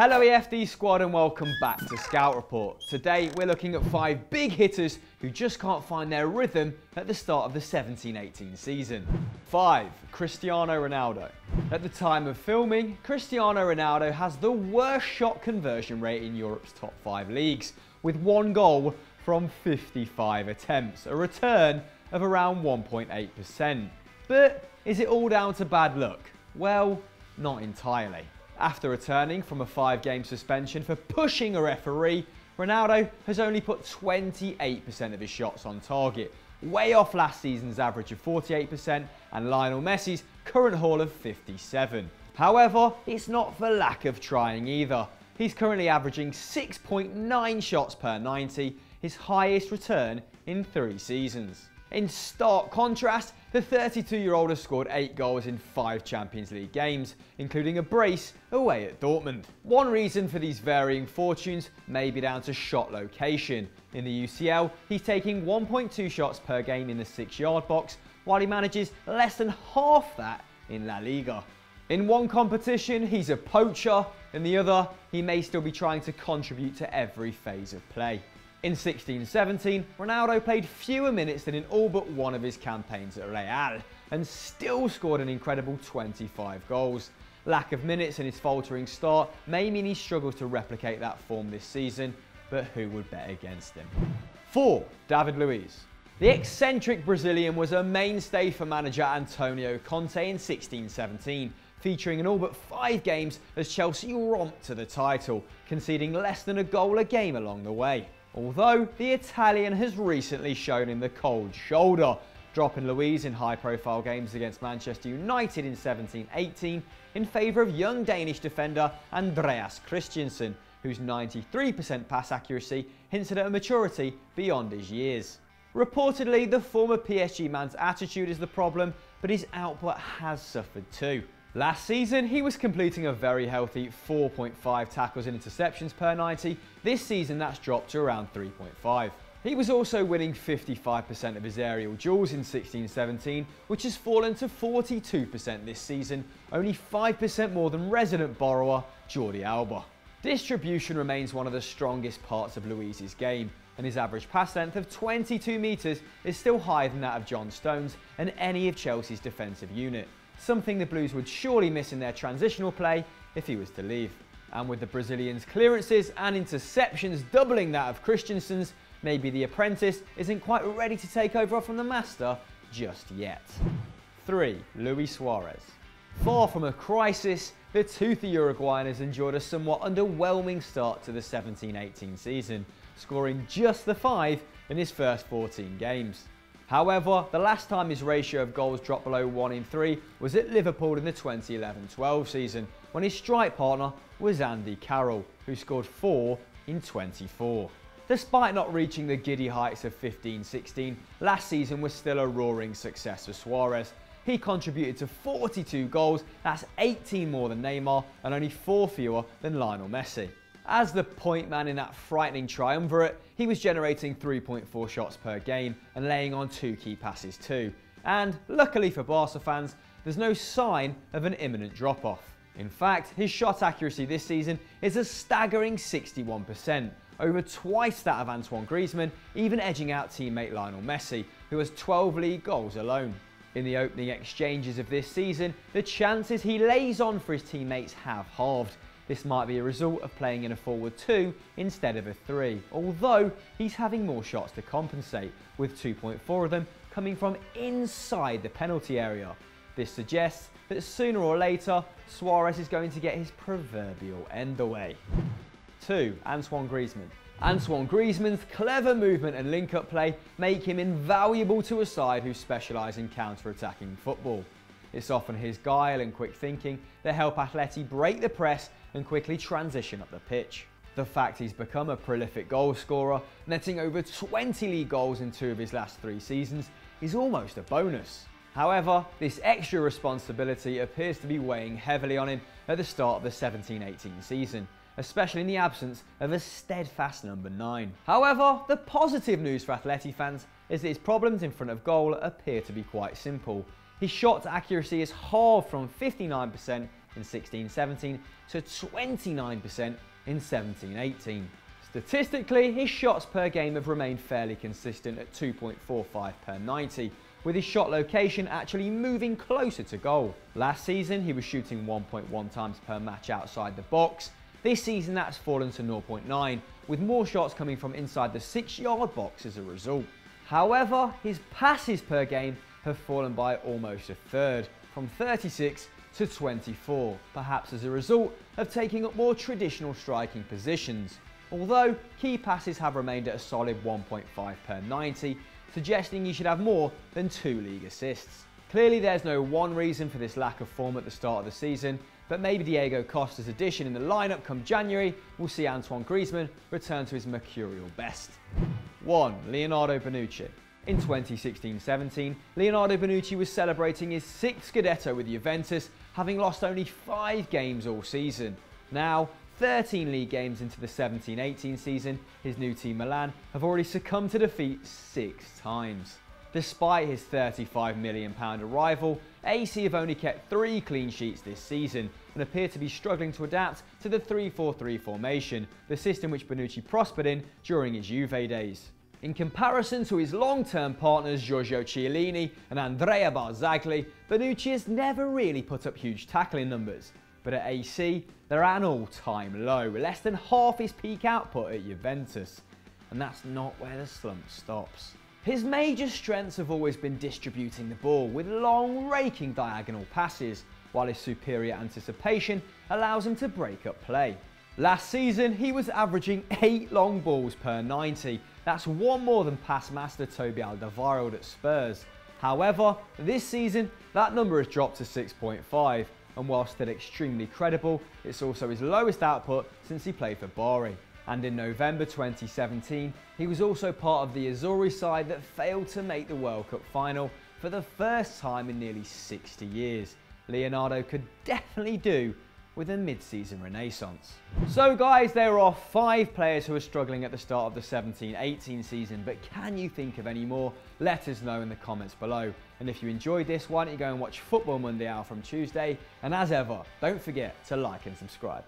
Hello EFD squad and welcome back to Scout Report. Today we're looking at 5 big hitters who just can't find their rhythm at the start of the 17-18 season. 5. Cristiano Ronaldo. At the time of filming, Cristiano Ronaldo has the worst shot conversion rate in Europe's top 5 leagues, with 1 goal from 55 attempts, a return of around 1.8%. But is it all down to bad luck? Well, not entirely. After returning from a 5-game suspension for pushing a referee, Ronaldo has only put 28% of his shots on target, way off last season's average of 48% and Lionel Messi's current haul of 57%. However, it's not for lack of trying either. He's currently averaging 6.9 shots per 90, his highest return in 3 seasons. In stark contrast, the 32-year-old has scored 8 goals in 5 Champions League games, including a brace away at Dortmund. One reason for these varying fortunes may be down to shot location. In the UCL, he's taking 1.2 shots per game in the 6-yard box, while he manages less than half that in La Liga. In one competition, he's a poacher, in the other, he may still be trying to contribute to every phase of play. In 16-17, Ronaldo played fewer minutes than in all but one of his campaigns at Real, and still scored an incredible 25 goals. Lack of minutes in his faltering start may mean he struggles to replicate that form this season, but who would bet against him? 4. David Luiz. The eccentric Brazilian was a mainstay for manager Antonio Conte in 16-17, featuring in all but 5 games as Chelsea romped to the title, conceding less than a goal a game along the way. Although the Italian has recently shown him the cold shoulder, dropping Luiz in high-profile games against Manchester United in 17-18 in favour of young Danish defender Andreas Christensen, whose 93% pass accuracy hinted at a maturity beyond his years. Reportedly, the former PSG man's attitude is the problem, but his output has suffered too. Last season, he was completing a very healthy 4.5 tackles and interceptions per 90. This season, that's dropped to around 3.5. He was also winning 55% of his aerial duels in 16-17, which has fallen to 42% this season, only 5% more than resident borrower Jordi Alba. Distribution remains one of the strongest parts of Luiz's game, and his average pass length of 22 metres is still higher than that of John Stones and any of Chelsea's defensive unit. Something the Blues would surely miss in their transitional play if he was to leave. And with the Brazilian's clearances and interceptions doubling that of Christensen's, maybe the apprentice isn't quite ready to take over from the master just yet. 3. Luis Suarez. Far from a crisis, the toothy Uruguayan has endured a somewhat underwhelming start to the 17-18 season, scoring just the 5 in his first 14 games. However, the last time his ratio of goals dropped below 1 in 3 was at Liverpool in the 2011-12 season, when his strike partner was Andy Carroll, who scored 4 in 24. Despite not reaching the giddy heights of 15-16, last season was still a roaring success for Suarez. He contributed to 42 goals, that's 18 more than Neymar and only 4 fewer than Lionel Messi. As the point man in that frightening triumvirate, he was generating 3.4 shots per game and laying on 2 key passes too. And luckily for Barca fans, there's no sign of an imminent drop-off. In fact, his shot accuracy this season is a staggering 61%, over twice that of Antoine Griezmann, even edging out teammate Lionel Messi, who has 12 league goals alone. In the opening exchanges of this season, the chances he lays on for his teammates have halved. This might be a result of playing in a forward 2 instead of a 3, although he's having more shots to compensate, with 2.4 of them coming from inside the penalty area. This suggests that sooner or later, Suarez is going to get his proverbial end away. 2. Antoine Griezmann. Antoine Griezmann's clever movement and link-up play make him invaluable to a side who specialise in counter-attacking football. It's often his guile and quick thinking that help Atleti break the press and quickly transition up the pitch. The fact he's become a prolific goal scorer, netting over 20 league goals in 2 of his last 3 seasons, is almost a bonus. However, this extra responsibility appears to be weighing heavily on him at the start of the 17-18 season, especially in the absence of a steadfast number 9. However, the positive news for Atleti fans is that his problems in front of goal appear to be quite simple. His shot accuracy is halved from 59% in 16-17 to 29% in 17-18. Statistically, his shots per game have remained fairly consistent at 2.45 per 90, with his shot location actually moving closer to goal. Last season, he was shooting 1.1 times per match outside the box. This season, that's fallen to 0.9, with more shots coming from inside the 6-yard box as a result. However, his passes per game have fallen by almost a third, from 36 to 24, perhaps as a result of taking up more traditional striking positions. Although, key passes have remained at a solid 1.5 per 90, suggesting he should have more than 2 league assists. Clearly there's no one reason for this lack of form at the start of the season, but maybe Diego Costa's addition in the lineup come January will see Antoine Griezmann return to his mercurial best. 1. Leonardo Bonucci. In 2016-17, Leonardo Bonucci was celebrating his 6th Scudetto with Juventus, having lost only 5 games all season. Now, 13 league games into the 17-18 season, his new team Milan have already succumbed to defeat 6 times. Despite his £35 million arrival, AC have only kept 3 clean sheets this season and appear to be struggling to adapt to the 3-4-3 formation, the system which Bonucci prospered in during his Juve days. In comparison to his long-term partners Giorgio Chiellini and Andrea Barzagli, Bonucci has never really put up huge tackling numbers. But at AC, they're at an all-time low, less than half his peak output at Juventus. And that's not where the slump stops. His major strengths have always been distributing the ball with long, raking diagonal passes, while his superior anticipation allows him to break up play. Last season, he was averaging 8 long balls per 90. That's 1 more than pass master Toby Alderweireld at Spurs. However, this season, that number has dropped to 6.5. And while still extremely credible, it's also his lowest output since he played for Bari. And in November 2017, he was also part of the Azzurri side that failed to make the World Cup final for the first time in nearly 60 years. Leonardo could definitely do with a mid-season renaissance. So guys, there are 5 players who are struggling at the start of the 17-18 season, but can you think of any more? Let us know in the comments below. And if you enjoyed this, why don't you go and watch Football Mondial from Tuesday? And as ever, don't forget to like and subscribe.